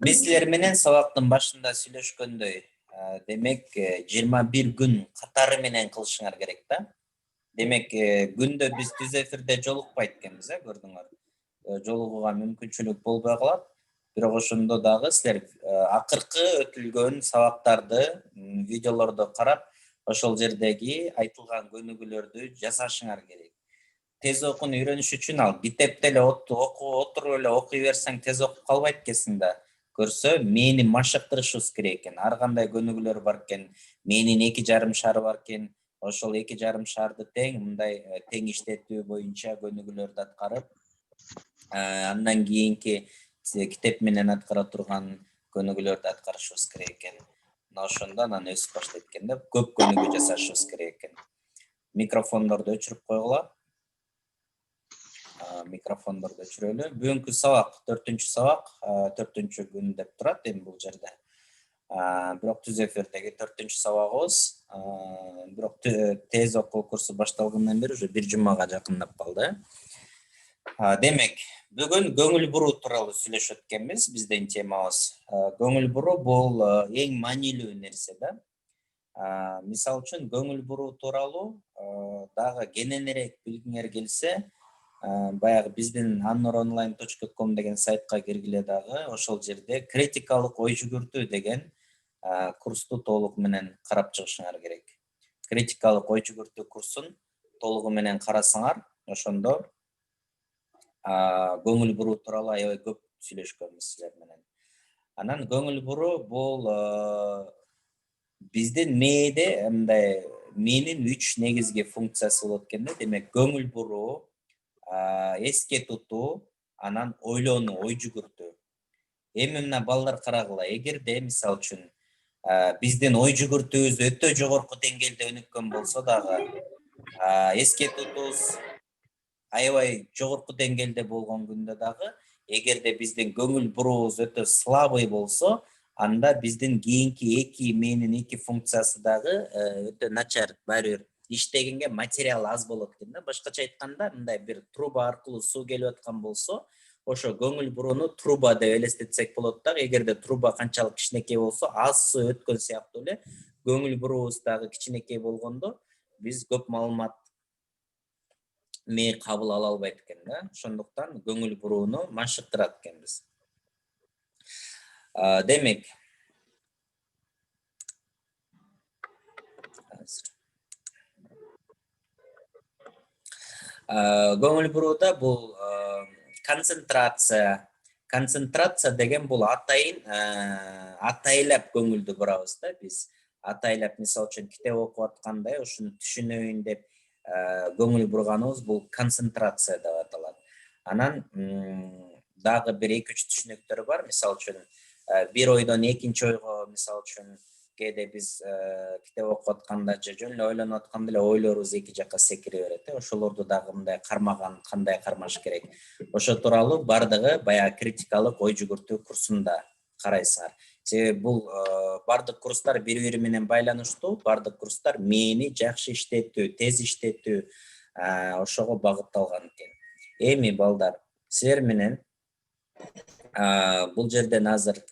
Биз силер менен сабактын башында сүйлөшкөндөй, демек 21 күн катары менен кылышыңар керек да. Демек күндө биз түз эфирде жолукпайт экенбиз, көрдүңөр. Жолугууга мүмкүнчүлүк болбой калат. Бирок ошондо дагы силер акыркы өтүлгөн сабактарды видеолордо карап, ошол жердеги айтылган көнүгүүлөрдү жасашыңар керек. Тез окууну үйрөнүш үчүн ал китепте эле отуруп эле окуй берсең тез окуп калбайт экенсиң да. Көрсө, мээни машыктырышыбыз керек экен. Ар кандай көнүгүүлөр бар экен. Мээнин 2,5 шары бар экен. Ошол 2,5 шарды мындай тең иштетүү боюнча көнүгүүлөрдү аткарып, андан кийинки китеп менен аткара турган көнүгүүлөрдү аткарышыбыз керек экен. Мына ошондо анан өсүп баштайт экен да. Көп көнүгүү жасашыбыз керек экен. Микрофондорду өчүрүп койгула. Микрофондорду өчүрөлү. Бүгүнкү сабак 4-чү сабак, 4-чү күн деп турат эми бул жерде. Бирок түз эфирдеги 4-чү сабагыбыз, бирок тез окуу курсу башталгандан бери уже 1 жумага жакындап калды. Демек, бүгүн көңүл буруу тууралуу сүйлөшөт экенбиз. Биздин темабыз көңүл буруу бул эң маанилүү нерсе да. Мисалы үчүн көңүл буруу тууралуу дагы кененирээк билгиңер келсе, баягы биздин annoronline.com деген сайтка киргиле дагы ошол жерде критикалык ой жүгүртүү деген курсту толук менен карап чыгышыңар керек. Критикалык ой жүгүртүү курсун толугу менен карасаңар, ошондо көңүл буруу тууралуу аябай көп сүйлөшкөнбүз силер менен. Анан көңүл буруу бул биздин мээде мындай мээнин 3 негизги функциясы болот экен да. Демек, көңүл буруу, эске тутуу, анан ойлонуу, ой жүгүртүү. Эми мына балдар карагыла, эгерде мисалы үчүн биздин ой жүгүртүүбүз өтө жогорку деңгээлде өнүккөн болсо дагы, эске тутуубуз аябай жогорку деңгээлде болгон күндө дагы, эгерде биздин көңүл буруубуз өтө слабый болсо, анда биздин кийинки мээнин 2 функциясы дагы өтө начар, баары бир иштегенге материал аз болот экен да. Башкача айтканда, мындай бир труба аркылуу суу келип аткан болсо, ошо көңүл бурууну труба деп элестетсек болот дагы. Эгерде труба канчалык кичинекей болсо, аз суу өткөн сыяктуу эле көңүл буруубуз дагы кичинекей болгондо, биз көп маалымат мээ кабыл ала албайт экен да. Ошондуктан көңүл бурууну машыктырат экенбиз. Демек, көңүл бурууда бул концентрация деген бул атайлап көңүлдү бурабыз да биз. Атайлап, мисалы үчүн китеп окуп аткандай, ушуну түшүнөйүн деп көңүл бурганыбыз бул концентрация деп аталат. Анан дагы бир 2-3 түшүнүктөр бар. Мисалы үчүн бир ойдон экинчи ойго, мисалы үчүн кээде биз китеп окуп атканда же жөн эле ойлонуп атканда эле ойлорубуз эки жакка секире берет. Ошолорду дагы мындай кармаган, кандай кармаш керек. Ошо тууралуу бардыгы баягы критикалык ой жүгүртүү курсунда карайсыңар. Себеби бул бардык курстар бири-бири менен байланыштуу, бардык курстар мээни жакшы иштетүү, тез иштетүү, ошого багытталган экен. Эми балдар, силер менен бул жерден азыр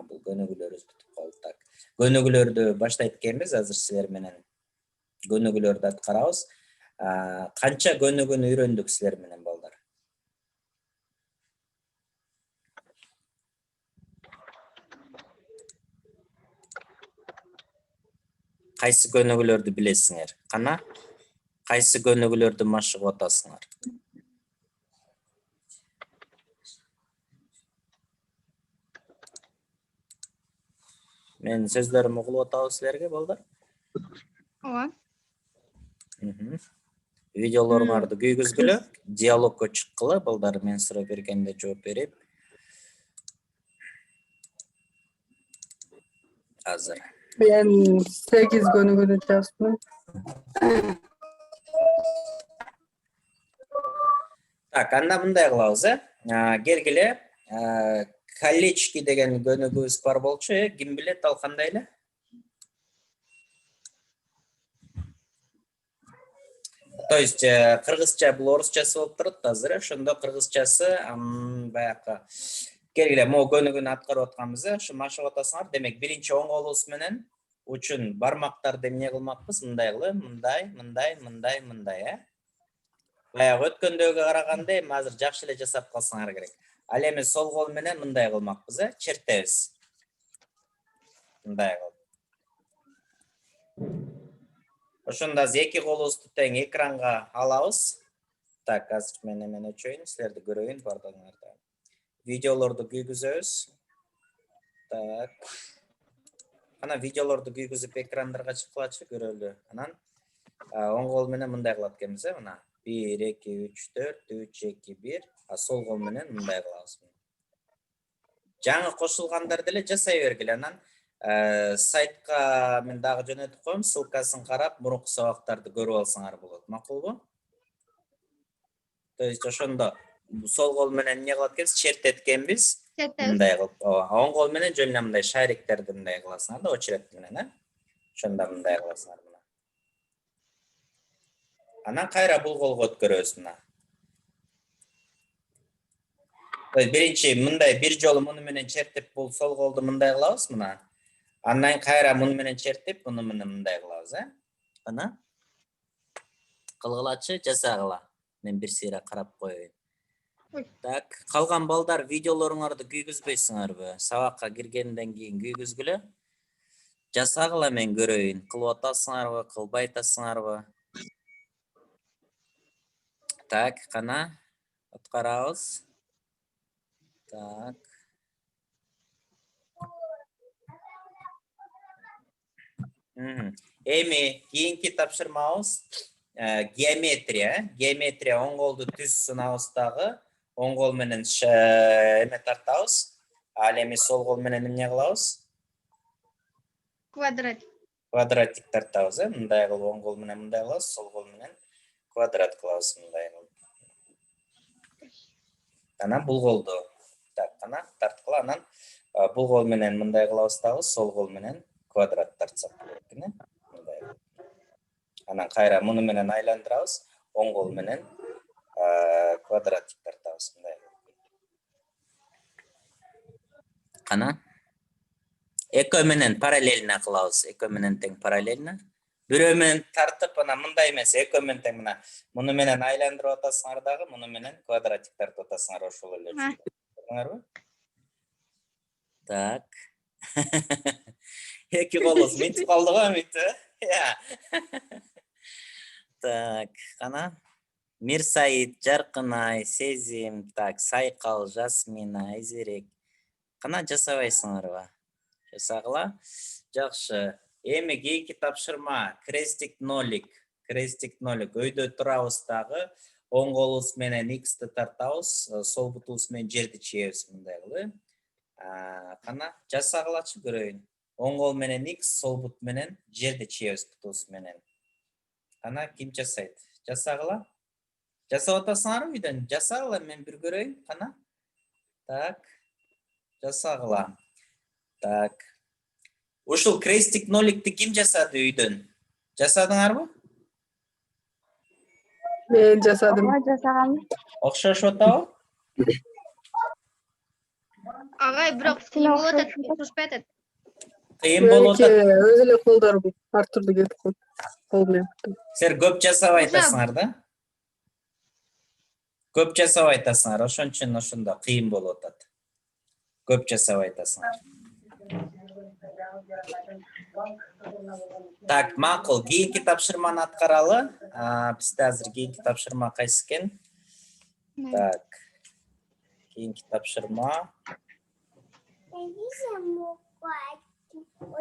бул көнүгүүлөрүбүз бүтүп калды. Көнүгүүлөрдү баштайт экенбиз, азыр силер менен көнүгүүлөрдү аткарабыз. Канча көнүгүүнү үйрөндүк силер менен балдар? Кайсы көнүгүүлөрдү билесиңер? Кана? Кайсы көнүгүүлөрдү машыгып атасыңар? Менин сөздөрүм угулуп атабы силерге, балдар? Ооба. Видеолоруңарды күйгүзгүлө, диалогко чыккыла, балдар мен суроо бергенде жооп берип. Азыр. Мен 8 көнүгүүнү жаздым. Анда мындай кылабыз, келгиле. Коллечки деген көнүгүүбүз бар болчу, ким билет ал кандай эле? То есть кыргызча бул орусчасы болуп турат азыр, ошондо кыргызчасы баягы келгиле могу көнүгүүнү аткарып атканбыз, ушу машыгып атасыңар. Демек, биринчи оң колубуз менен учун бармактарды эмне кылмакпыз? Мындай кылып, мындай, Баягы өткөндөгү караганда эми азыр жакшы эле жасап калсаңар керек. Ал эми сол кол менен мындай кылмакпыз, чертебиз. Мындай кылып. Ошондо азыр эки колубузду тең экранга алабыз. Так, азыр мен эмени өчөйүн, силерди көрөйүн бардыгыңарды. Видеолорду күйгүзөбүз. Так. Ана видеолорду күйгүзүп экрандарга чыккылачы, көрөлү. Анан оң кол менен мындай кылат экенбиз, мына. 1, 2, 3, 4, 3, 2, 1. Сол кол менен мындай кылабыз. Жаңы кошулгандар деле жасай бергиле. Анан сайтка мен дагы жөнөтүп коем, ссылкасын карап, мурунку сабактарды көрүп алсаңар болот. Макулбу? То есть ошондо сол кол менен эмне кылат экенбиз? Чертет экенбиз. Мындай кылып, оң кол менен жөн эле мындай шариктерди мындай кыласыңар да, очерет менен, Ошондо мындай кыласыңар мына. Анан кайра бул колго өткөрөбүз мына. Биринчи мындай бир жолу муну менен чертип, бул сол колду мындай кылабыз мына. Андан кайра муну менен чертип, муну менен мындай кылабыз, Ана. Кылгылачы, жасагыла. Мен бир сыйра карап коеюн. Так, калган балдар видеолоруңарды күйгүзбөйсүңөрбү? Сабакка киргенден кийин күйгүзгүлө. Жасагыла, мен көрөйүн. Кылып атасыңарбы, кылбай атасыңарбы? Так, кана аткарабыз. Так. Эми кийинки тапшырмабыз геометрия. Геометрия оң колду түз сынабыз дагы. Оң кол менен эме тартабыз. Ал эми сол кол менен эмне кылабыз? Квадрат. Квадратик тартабыз, мындай кылып оң кол менен мындай кылабыз, сол кол менен квадрат кылабыз мындай кылып. Анан бул колду так, ана тарткыла, анан бул кол менен мындай кылабыз дагы, сол кол менен квадрат тартсак болот экен, мындай. Анан кайра муну менен айландырабыз, оң кол менен квадратик тартабыз мындай. Кана экөө менен параллельно кылабыз, экөө менен тең параллельно. Бирөө менен тартып, ана мындай эмес, экөө менен тең мына. Муну менен айландырып атасыңар дагы, муну менен квадратик тартып атасыңар, ошол эле. Көрдүңөрбү? Так. Эки колубуз мынтип калды го мынтип, Так, кана Мирсайыт, Жаркынай, Сезим, так, Сайкал, Жасмина, Изерек. Кана жасабайсыңарбы? Жасагыла. Жакшы. Эми кийинки тапшырма крестик нолик. Крестик нолик. Өйдө турабыз дагы. Оң колубуз менен X'ти тартабыз, сол бутубуз менен жерди чийебиз мындай кылып. Кана жасагылачы, көрөйүн. Оң кол менен X, сол бут менен жерди чийебиз бутубуз менен. Кана ким жасайт? Жасагыла. Жасап атасыңарбы үйдөн? Жасагыла, мен бир көрөйүн. Кана. Так. Жасагыла. Так. Ушул крестик ноликти ким жасады үйдөн? Жасадыңарбы? Men жасадым. Окшошуп атабы? Агай, бирок кийин болуп атат, окшошпой атат. Кыйын болуп атат. Өз эле колдор ар түрдүү кетип калды. Кол менен. Силер көп жасабай атасыңар да? Көп жасабай атасыңар, ошон үчүн ошондо кыйын болуп атат. Көп жасабай атасыңар. Так, макул. Кийинки тапшырманы аткаралы. Бизде азыр кийинки тапшырма кайсы экен? Так. Кийинки тапшырма.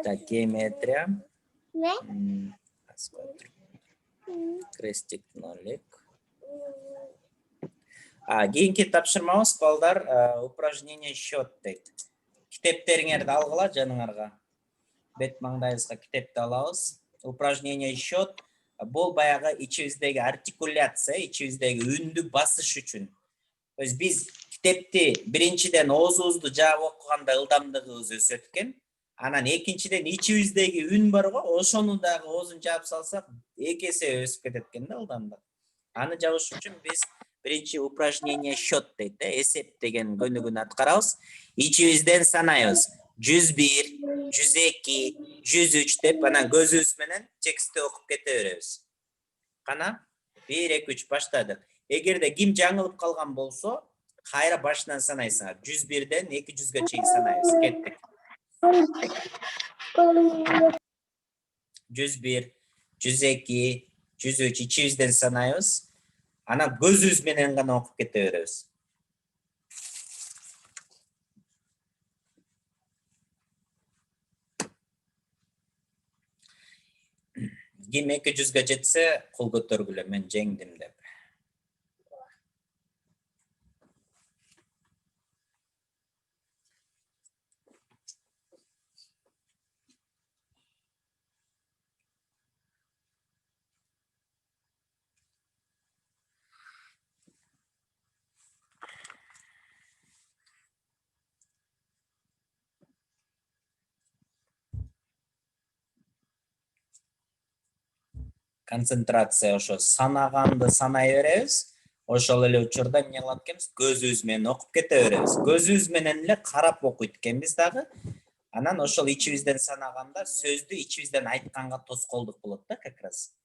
Так, геометрия. Крестик нолик. Кийинки тапшырмабыз, балдар, упражнение счет дейт. Китептериңерди алгыла жаныңарга. Бет маңдайыбызга китепти алабыз. Упражнение счет. Бул баягы ичибиздеги артикуляция, ичибиздеги үндү басыш үчүн. То есть биз китепти биринчиден оозубузду жаап окуганда ылдамдыгыбыз өсөт экен. Анан экинчиден ичибиздеги үн бар го, ошону дагы оозун жаап салсак, эки эсе өсүп кетет экен да ылдамдык. Аны жабыш үчүн биз биринчи упражнение счет дейт, эсеп деген көнүгүүнү аткарабыз. İçibизден санайбыз. 101, 102, 103 деп анан көзүбүз менен текстти окуп кете беребиз. Кана 1, 2, 3 баштадык. Эгерде ким жаңылып калган болсо, кайра башынан санайсыңар. 101ден 200га чейин санайбыз. Кеттик. 101, 102, 103 içibизден санайбыз. Анан көзүбүз менен гана окуп кете беребиз. Ким 200га жетсе, кол көтөргүлө, мен жеңдим деп. Концентрация ошо санаганды санай беребиз. Ошол эле учурда эмне кылат экенбиз? Көзүбүз менен окуп кете беребиз. Көзүбүз менен эле карап окуйт экенбиз дагы. Анан ошол ичибизден санаганда сөздү ичибизден айтканга тоскоолдук болот да, как раз.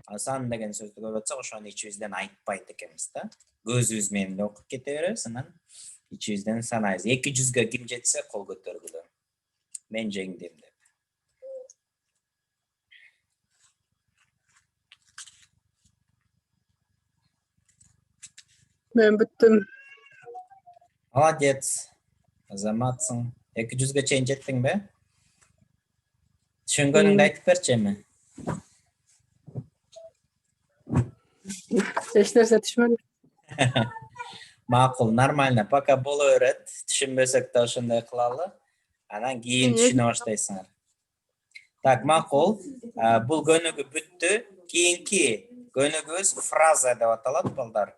Асан деген сөздү көрүп атсак, ошону ичибизден айтпайт экенбиз да. Көзүбүз менен эле окуп кете беребиз, анан ичибизден санайбыз. 200га ким жетсе, кол көтөргүлө. Мен жеңдим деп. Ben büttüm. Молодец. Азаматсың. 200га чейин жеттиң бе? Түшүнгөнүңдү айтып берчи эми. Hiç nerse düşmedi. Макул, нормально. Пока боло берет. Түшүнбөсөк да ошондой кылалы. Анан кийин түшүнө баштайсыңар. Так, макул. Бул көнүгүү бүттү. Кийинки көнүгүүбүз фраза деп аталат, балдар.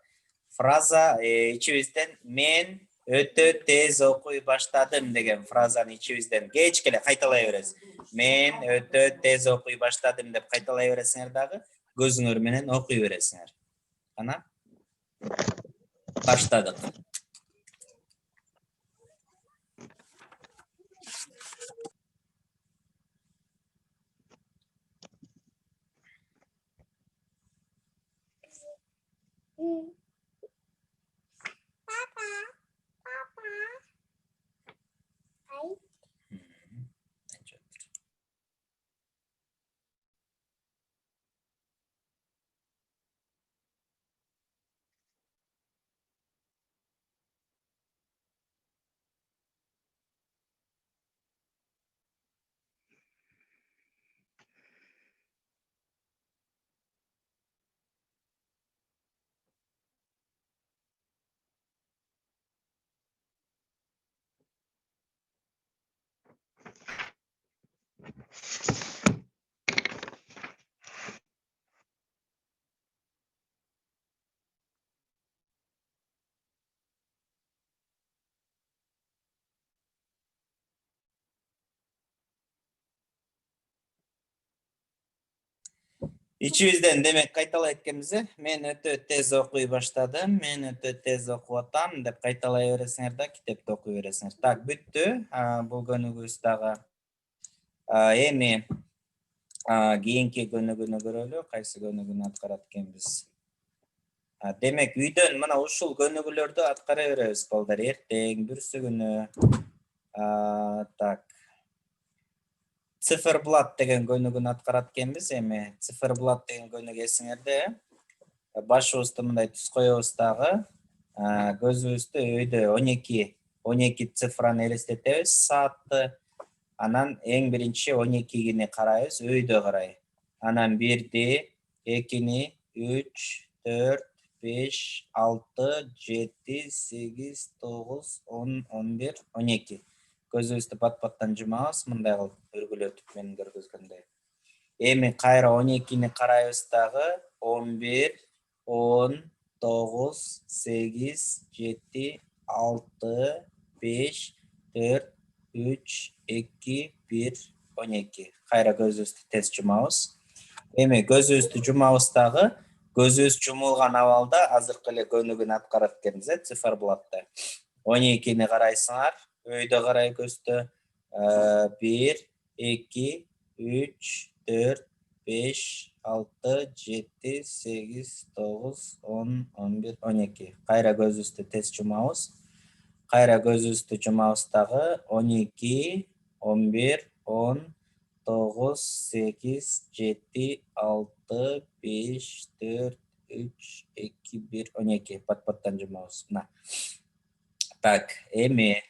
Фраза ичибизден мен өтө тез окуй баштадым деген фразаны ичибизден кечке эле кайталай беребиз. Мен өтө тез окуй баштадым деп кайталай бересиңер дагы, көзүңөр менен окуй бересиңер. Ана? Баштадык. İçibизден демек кайталай эткенбиз, мен өтө тез окуй баштадым, мен өтө тез окуп атам деп кайталай бересиңер да, китепти окуй бересиңер. Так, бүттү. Бул көнүгүүбүз дагы. Эми кийинки көнүгүүнү көрөлү, кайсы көнүгүүнү аткарат экенбиз. Демек үйдөн мына ушул көнүгүүлөрдү аткара беребиз, балдар. Эртең, бүрсүгүнү. Так. Циферблат деген көнүгүүнү аткарат экенбиз. Эми циферблат деген көнүгүү эсиңерде, башыбызды мындай түз коебуз дагы. Көзүбүздү өйдө 12 цифраны элестетебиз, саатты. Анан эң биринчи 12-ни карайбыз, өйдө карай. Анан 1-ди, 2-ни, 3, 4, 5, 6, 7, 8, 9, 10, 11, 12. Көзүбүздү пат-паттан жумабыз, мындай кылып өргүлөтүп менин көргөзгөндөй. Эми кайра 12-ни карайбыз дагы, 11, 10, 9, 8, 7, 6, 5, 4, 3, 2, 1, 12. Кайра көзүбүздү тез жумабыз. Эми көзүбүздү жумабыз дагы, көзүбүз жумулган абалда азыркы эле көнүгүүнү аткарат экенбиз, циферблатта. 12-ни карайсыңар, өйдө карай көздө. 1, 2, 3, 4, 5, 6, 7, 8, 9, 10, 11, 12. Кайра көзүбүздү тез жумабыз. Кайра көзүбүздү жумабыз дагы. 12, 11, 10, 9, 8, 7, 6, 5, 4, 3, 2, 1, 12. Пат-паттан жумабыз. Так, эми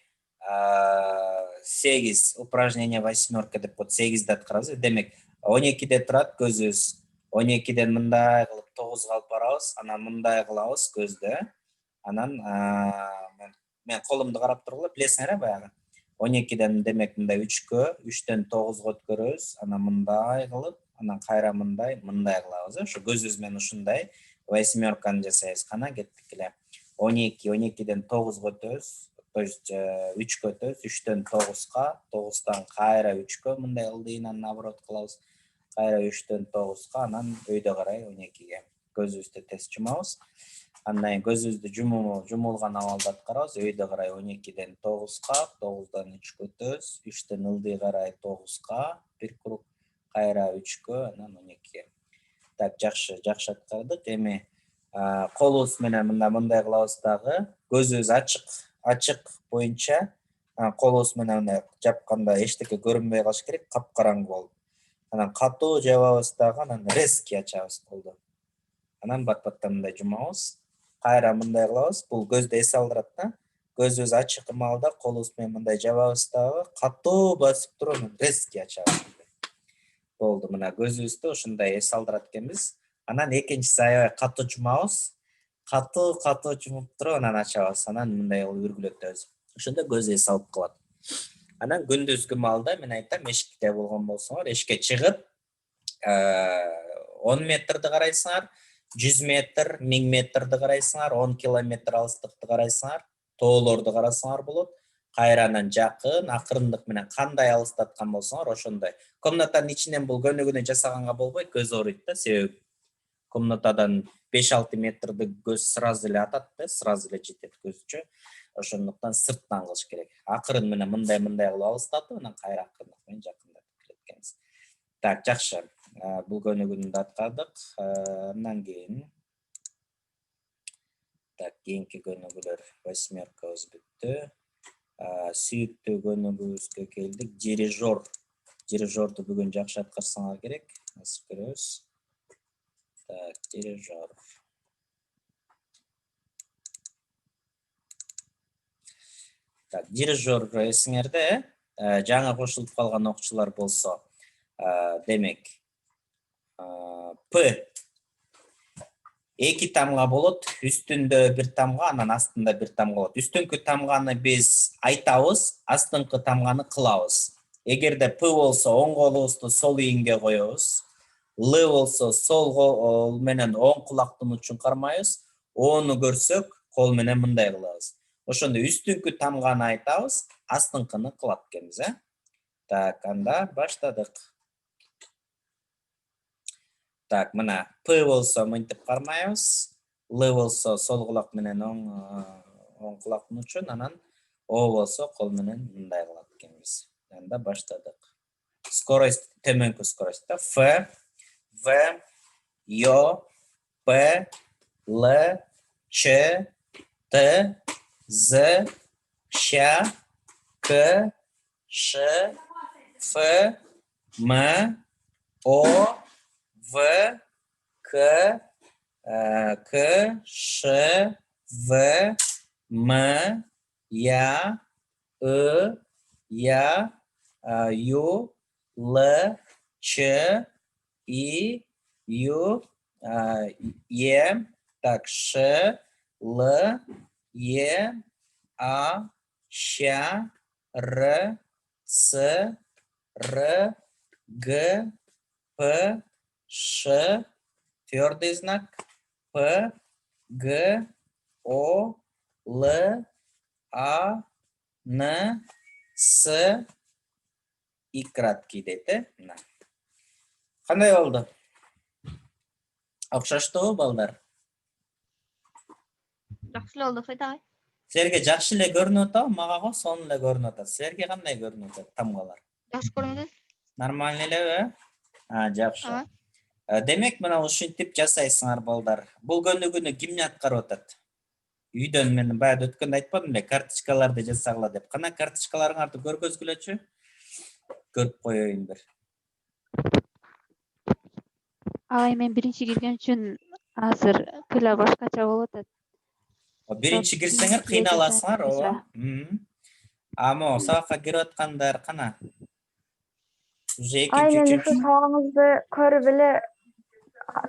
8 упражнение восьмерка деп коет. 8-ди аткарабыз. Демек 12-де турат көзүбүз. 12-ден мындай кылып 9-га алып барабыз. Анан мындай кылабыз көздө. Анан мен колумду карап тургула, билесиңер баягы. 12-ден демек мындай 3кө, 3тен 9-га өткөрөбүз. Анан мындай кылып, анан кайра мындай кылабыз. Ошо көзүбүз менен ушундай восьмерканы жасайбыз. Кана кеттик эле. 12, 12-ден 9-га өтөбүз. То есть 3кө өтөбүз, 3тен 9-га, 9-дан кайра 3кө мындай ылдыйынан наоборот кылабыз. Кайра 3тен 9-га, анан өйдө карай 12-ге. Көзүбүздү тез жумабыз. Андан көзүбүздү жумулган абалда аткарабыз. Өйдө карай 12-ден 9-га, 9-дан 3кө өтөбүз, 3тен ылдый карай 9-га, бир круг, кайра 3кө, анан 12-ге. Так, жакшы аткардык. Эми колубуз менен мындай кылабыз дагы. Көзүбүз ачык боюнча колубуз менен жапканда эчтеке көрүнбөй калыш керек, капкараңгы болуп. Анан катуу жабабыз дагы, анан резкий ачабыз колду. Анан бат-баттан мындай жумабыз. Кайра мындай кылабыз. Бул көздү эс алдырат да. Көзүбүз ачык маалда колубуз менен мындай жабабыз дагы, катуу басып туруп анан резкий ачабыз. Болду, мына көзүбүздү ушундай эс алдырат экенбиз. Анан экинчиси аябай катуу жумабыз. Катуу жумуп туруп анан ачабыз. Анан мындай кылып үргүлөтөбүз. Ошондо көз эс алып калат. Анан күндүзгү маалда мен айтам, эшикте болгон болсоңор, эшикке чыгып 10 метрди карайсыңар, 100 метр, 1000 метрди карайсыңар, 10 километр алыстыкты карайсыңар, тоолорду карасаңар болот. Кайранан жакын, акырындык менен кандай алыстаткан болсоңор ошондой. Комнатанын ичинен бул көнүгүүнү жасаганга болбойт, көз ооруйт да, себеби комнатадан 5-6 метрди көз сразу эле атат да, сразу эле жетет көзчө. Ошондуктан сырттан кылыш керек. Акырын менен мындай кылып алыстатып, анан кайра акырындык менен жакындатып келет экенбиз. Так, жакшы. Бул көнүгүүнү да аткардык. Андан кийин кийинки көнүгүүлөр восьмеркабыз бүттү. Сүйүктүү көнүгүүбүзгө келдик. Дирижерду бүгүн жакшы аткарсаңар керек. Азыр көрөбүз. Так, дирижер. Так, дирижер эсиңерде, жаңы кошулуп калган окуучулар болсо, демек П 2 тамга болот, үстүндө бир тамга, анан астында бир тамга болот. Үстүнкү тамганы биз айтабыз, астыңкы тамганы кылабыз. Эгерде П болсо, оң колубузду сол ийинге коебуз. Л болсо, сол кол менен оң кулактын учун кармайбыз. Ону көрсөк, кол менен мындай кылабыз. Ошондо үстүнкү тамганы айтабыз, астыңкыны кылат экенбиз, Так, анда баштадык. Так, мына П болсо мынтип кармайбыз. Л болсо сол кулак менен оң кулактын учун, анан О болсо кол менен мындай кылат экенбиз. Анда баштадык. Скорость, төмөнкү скорость да. Ф, В, Ё, П, Л, Ч, Т, З, Щ, К, Ш, Ф, М, О, В, К, Ш, В, М, Я, Я, Ю, Л, Ч, И, Ю, Е, так, Ш, Л, Е, А, Щ, Р, С, Р, Г, П, Ш, твердый знак, П, Г, О, Л, А, Н, С и краткий дейт, Кандай болду? Окшоштубу балдар? Жакшы эле болду окшойт агай. Силерге жакшы эле көрүнүп атабы? Мага го сонун эле көрүнүп атат. Силерге кандай көрүнүп атат тамгалар? Жакшы көрүнүп атат. Нормально элеби? Жакшы. Ага. Демек мына ушинтип жасайсыңар балдар. Бул көнүгүүнү ким аткарып атат? Үйдөн мен баягы өткөндө айтпадым беле, карточкаларды жасагыла деп. Кана карточкаларыңарды көргөзгүлөчү. Көрүп коеюн бир. Агай мен биринчи кирген үчүн азыр кыйла башкача болуп атат. Биринчи кирсеңер кыйналасыңар, ооба. Амо сабакка кирип аткандар кана? Уже Ай, экинчи, мен үчүнчү. ушу сабагыңызды көрүп эле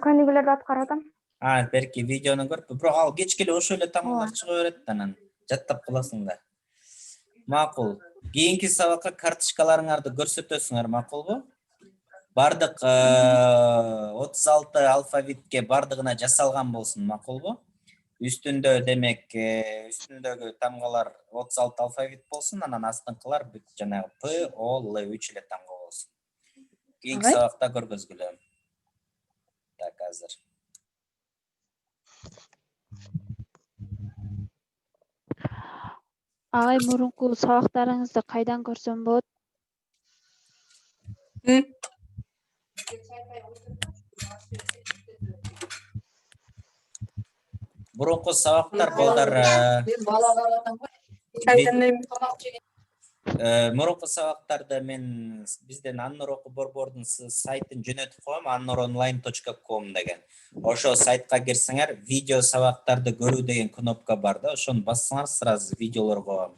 көнүгүүлөрдү аткарып атам. Берки видеону көрүп, бирок ал кечке эле ошол эле тамгалар чыга берет да, анан жаттап каласың да. Макул. Кийинки сабакка карточкаларыңарды көрсөтөсүңөр, макулбу? Бардык 36 алфавитке бардыгына жасалган болсун, макулбу? Үстүндө демек, үстүндөгү тамгалар 36 алфавит болсун, анан астыңкылар бүт жанагы П, О, Л 3 эле тамга болсун. Кийинки сабакта көргөзгүлөм. Так, азыр. Агай мурунку сабактарыңызды кайдан көрсөм болот? Мурунку сабактар балдар, мурунку сабактарды мен бизден Аннур окуу борбордун сайтын жөнөтүп коем, annuronline.com деген. Ошо сайтка кирсеңер, видео сабактарды көрүү деген кнопка бар да, ошону бассаңар сразу видеолорго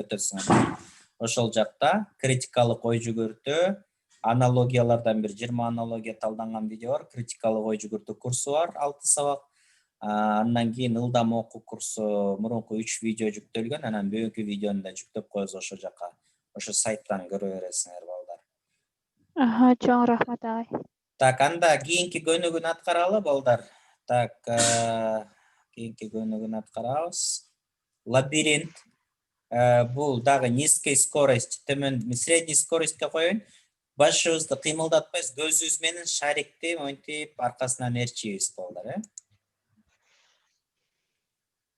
өтөсүңөр. Ошол жакта критикалык ой жүгүртүү, аналогиялардан бир 20 аналогия талданган видео бар, критикалык ой жүгүртүү курсу бар, 6 сабак. Андан кийин ылдам окуу курсу мурунку 3 видео жүктөлгөн, анан бүгүнкү видеону да жүктөп коебуз ошол жака. Ошо сайттан көрө бересиңер балдар. Чоң рахмат агай. Так, анда кийинки көнүгүүнү аткаралы балдар. Так, кийинки көнүгүүнү аткарабыз. Лабиринт. Бул дагы низкий скорость, төмөн средний скоростьке коеюн. Башыбызды кыймылдатпайбыз, көзүбүз менен шарикти монтип аркасынан ээрчийбиз балдар,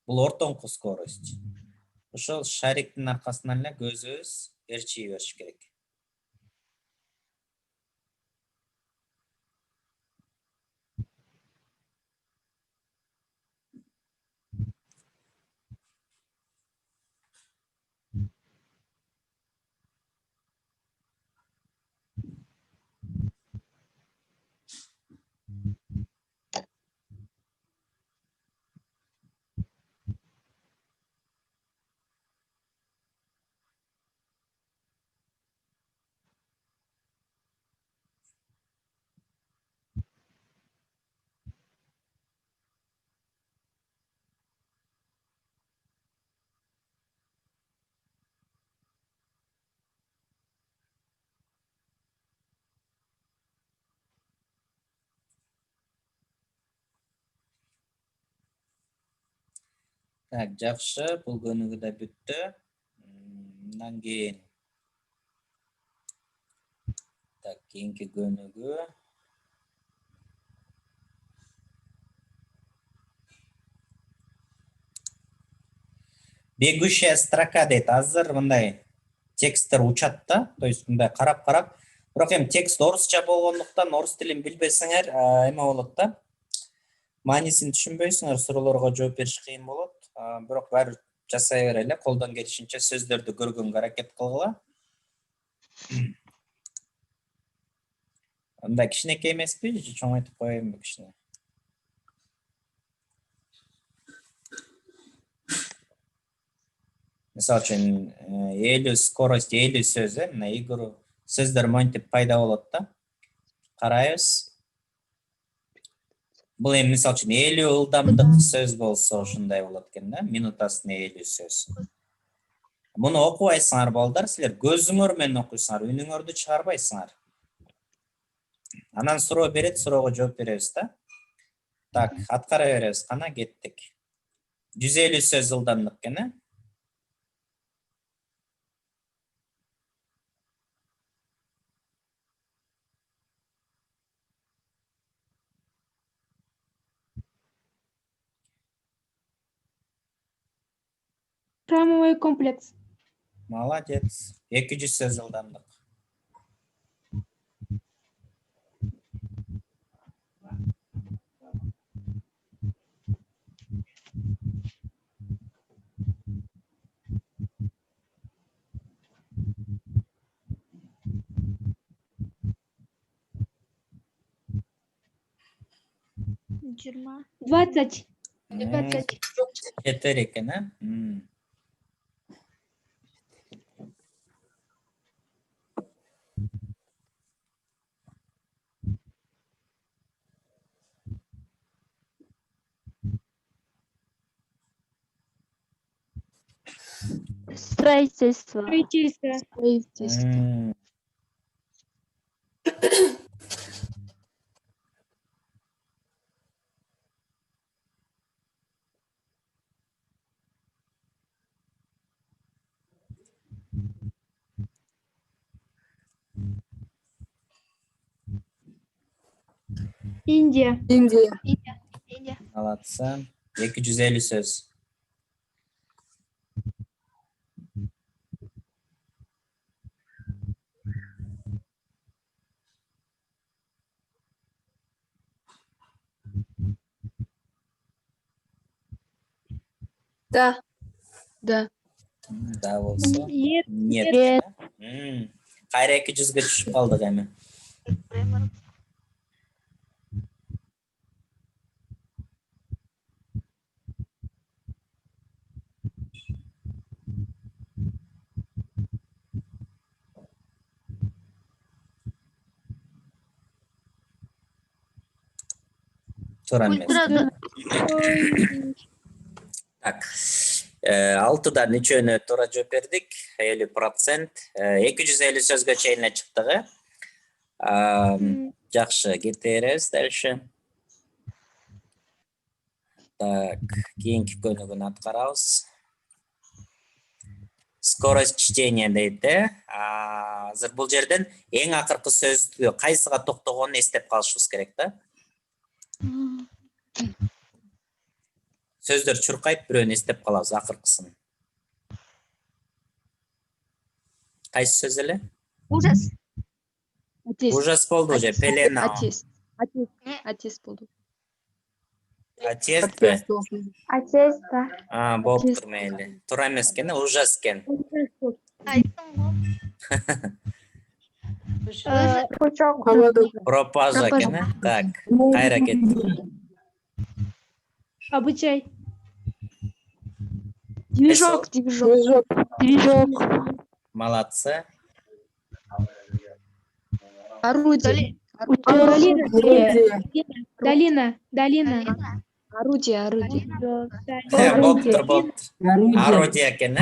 Бул ортоңку скорость. Ошол шариктин аркасынан эле көзүбүз ээрчий бериш керек. Так, жакшы, бул көнүгүү да бүттү. Мындан кийин так, кийинки көнүгүү. Бегущая строка дейт. Азыр мындай тексттер учат да, то есть мындай карап-карап. Бирок эми текст орусча болгондуктан, орус тилин билбесеңер, эме болот да. Маанисин түшүнбөйсүңөр, суроолорго жооп бериш кыйын болот. Бирок баары жасай берели, колдон келишинче сөздөрдү көргөнгө аракет кылгыла. Мындай кичинекей эмеспи, же чоң айтып коеюнбу кичине? Мисалы үчүн 50 скорость, 50 сөз, мына игру сөздөр монтип пайда болот да. Карайбыз. Бул эми мисалы үчүн 50 ылдамдык сөз болсо ушундай болот экен да, минутасына 50 сөз. Муну окубайсыңар балдар, силер көзүңөр менен окуйсуңар, үнүңөрдү чыгарбайсыңар. Анан суроо берет, суроого жооп беребиз да. Так, аткара беребиз, кана кеттик. 150 сөз ылдамдык экен, Храмовый комплекс. Молодец. 200 сөз жылдамдық. Жиырма. 20. 20. Жетер екен, а? Строительство. Строительство. М. Индия. Индия. Индия. Молодцы. 250 сөз. Да. Да. Да болса. Нет. Нет. Нет. Қайра 200-ге түшіп қалдық әмі. Тура емес. Так. 6-дан үчөөнө туура жооп бердик. 50%. 250 сөзгө чейин чыктыгы. Жакшы, кете беребиз дальше. Так, кийинки көнүгүн аткарабыз. Скорость чтения дейт. Азыр бул жерден эң акыркы сөздү кайсыга токтогонун эстеп калышыбыз керек да. Сөздөр чуркайып, бирөөнү эстеп калабыз акыркысын. Кайсы сөз эле? Ужас. Ужас болду же, пелена. Отец болду. Отец бе? Отец, да. Болуптур мейли. Туура эмес экен, ужас экен. Айттым го. Пучок. Пропажа экен, э? Так, кайра кеттик. Обучай. Движок. Движок. Движок. Молодцы. Орудие. Долина. Орудие. Болуптур. Орудие экен, э?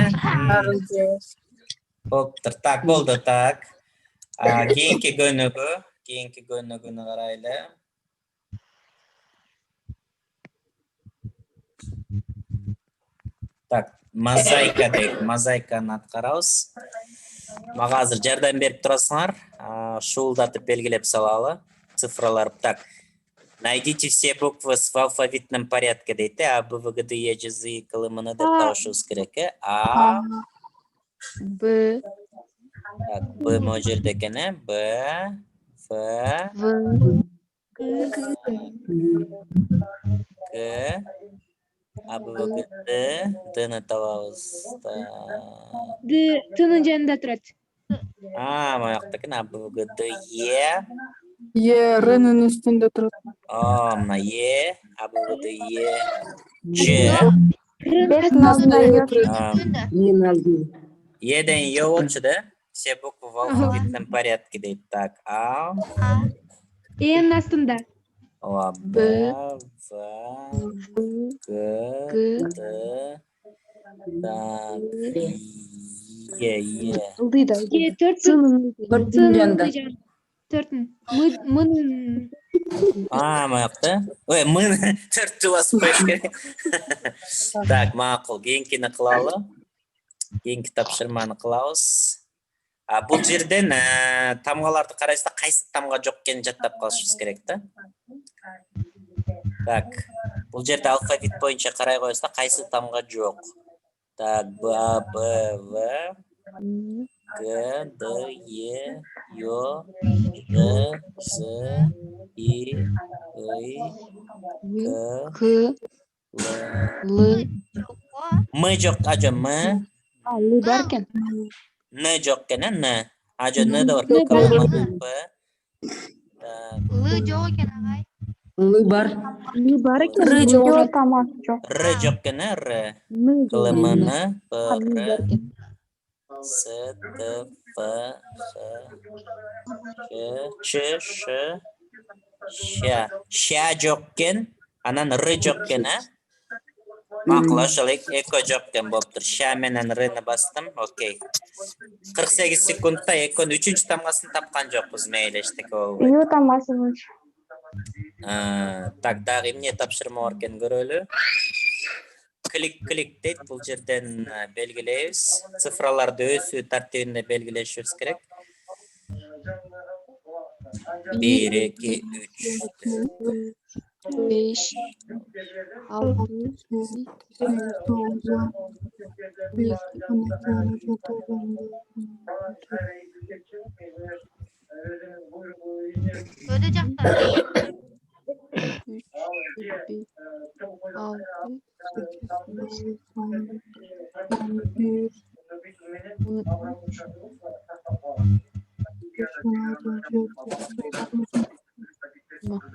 Орудие. Болуптур. Так, болду, так. Кийинки көнүгүнү карайлы. Так, мозаика дейт. Мозаиканы аткарабыз. Мага азыр жардам берип турасыңар. Шуулдатып белгилеп салалы. Цифралар. Так. Найдите все буквы в алфавитном порядке дейт. А, Б, В, Г, Д, Е, Ж, З, И, К, Л, М, Н деп табышыбыз керек. А, Б. так, Б могу жерде экен, Б, Ф, К, А, Б, В, Г, Д, Дны табабыз. Д. Тынын жанында турат. Моякта экен, А, Б, В, Г, Д, Е. Е, Р'нын үстүндө турат. Мына Е, А, Б, В, Д, Е, Ж. Бесин алдында Ё турат. Еден Е болчу да? Все буквы в алфавитном порядке дейт. Так, А, Н астында. Б, В, Г, Д, так, Е. Ылдыйда. Төртүн. Мынын. Моякта. Ой, мын төрттү басып коюш керек. Так, макул. Кийинкини кылалы. Кийинки тапшырманы кылабыз. Бул жерден тамгаларды карайсызда кайсы тамга жок экенин жаттап калышыбыз керек да. Так, бул жерде алфавит боюнча карай коесузда кайсы тамга жок. Так, Б, А, Б, В, Г, Д, Е, Ё, Д, З, И, К, К, Л. Л. М жоқ, ажы М, Л бар екен. Н жоқ екен, Н. Ажы Н да бар. Н К, бар М, екен. П. Так, Лы жоқ екен ағай. Лы бар. Л бар екен. Ры Л жоқ. Жоқ, тамақ жоқ. Р жоқ екен, Р. Н жоқ. Қылымын, П, Н Р, бар екен. С, Т, Ф, Ш, Ч, Ш, Ша жоқ екен, анан Р жоқ екен, а? Мақұл, ошол эко жоқ екен болып тұр. Ша менен Р-ны бастым, окей. 48 секундта экөнүн 3-чү тамгасын тапкан жокпуз, мейли эчтеке болбойт. Ю тамасы бойынша. Так, дагы эмне тапшырма бар экенин көрөлү. Клик дейт, бул жерден белгилейбиз. Цифраларды өсүү тартибинде белгилешибиз керек. 1, 2, 3. 5, 6, Öde жақта. 6,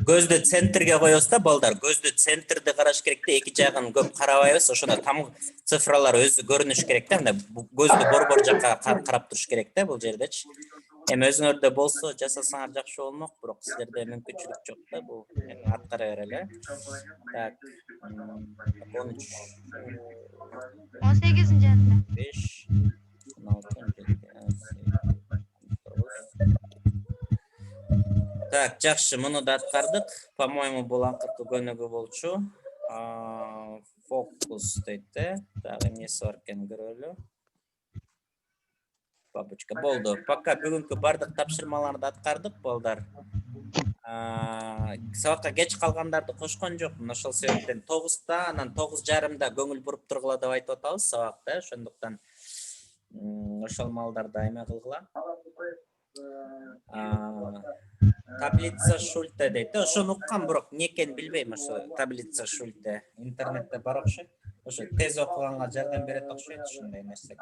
Көздү центрге коебуз да, балдар. Көздү центрди караш керек да, эки жагын көп карабайбыз. Ошондо там цифралар өзү көрүнүш керек да. Мына көздү борбор жакка карап туруш керек да бул жердечи. Эми өзүңөрдө болсо жасасаңар жакшы болмок, бирок силерде мүмкүнчүлүк жок да, бул эми аткара берели. Так. 13 18-нчи янда. 5 16 Так, жакшы, муну да аткардык. По-моему, бул акыркы көнүгүү болчу. Фокус дейт да. Дагы эмнеси бар экенин көрөлү. Бабочка болду. Пока бүгүнкү бардык тапшырмаларды аткардык, балдар. Сабакка кеч калгандарды кошкон жокмун. Ошол себептен 9-та, анан 9:30-да көңүл буруп тургула деп айтып атабыз сабакта. Ошондуктан ошол маалдарда эме кылгыла. Таблица Шульте дейт. Ошону уккам, бирок эмне экенин билбейм. Ошо таблица Шульте интернетте бар окшойт. Ошо тез окуганга жардам берет окшойт, ушундай нерсе.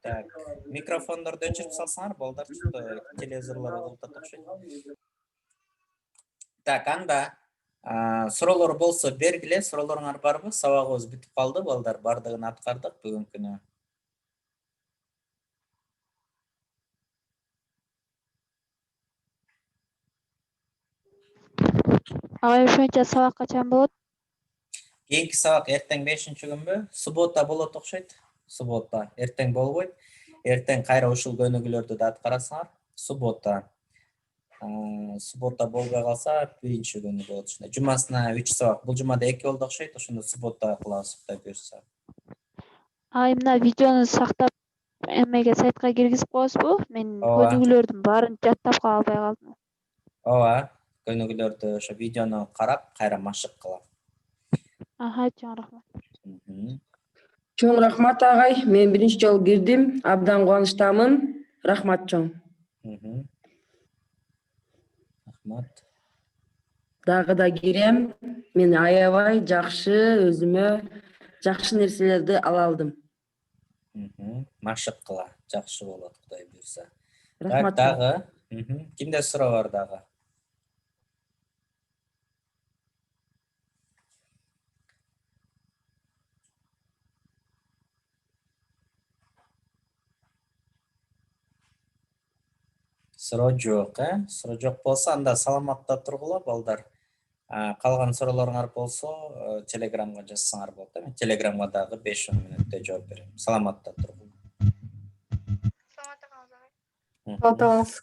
Так, микрофондорду өчүрүп салсаңар, балдар, телевизорлор угултат окшойт. Так, анда суроолор болсо бергиле, суроолоруңар барбы? Сабагыбыз бүтүп калды, балдар, бардыгын аткардык бүгүнкүнү. Агай ошончо сабак качан болот? Кийинки сабак эртең 5-күнбү? Суббота болот окшойт. Суббота. Эртең болбойт. Эртең кайра ушул көнүгүүлөрдү да аткарасыңар. Суббота. Суббота болбой калса 1-күнү болот ушундай. Жумасына 3 сабак. Бул жумада 2 болду окшойт. Ошондо суббота кылабыз, Кудай буйрса. Агай мына видеону сактап эмеге сайтка киргизип коесузбу? Мен көнүгүүлөрдүн баарын жаттап кала албай калдым. Ооба. Көнүгүүлөрдү ошо видеону карап, кайра машык кылам. Чоң рахмат. Чоң рахмат агай. Мен биринчи жолу кирдим. Абдан кубанычтамын. Рахмат чоң. Рахмат. Дагы да кирем. Мен аябай жакшы өзүмө жакшы нерселерди ала алдым. Машык кыла. Жакшы болот, Кудай буйрса. Так, Рахмат. дагы. Кимде суроо бар дагы? Суроо жок, Суроо жок болсо анда саламатта тургула, балдар. Калган суроолоруңар болсо, Телеграмга жазсаңар болот. Мен Телеграмга дагы 5-10 мүнөттө жооп берем. Саламатта тургула. Саламатта калыңыз ағай. Саламатыңыз.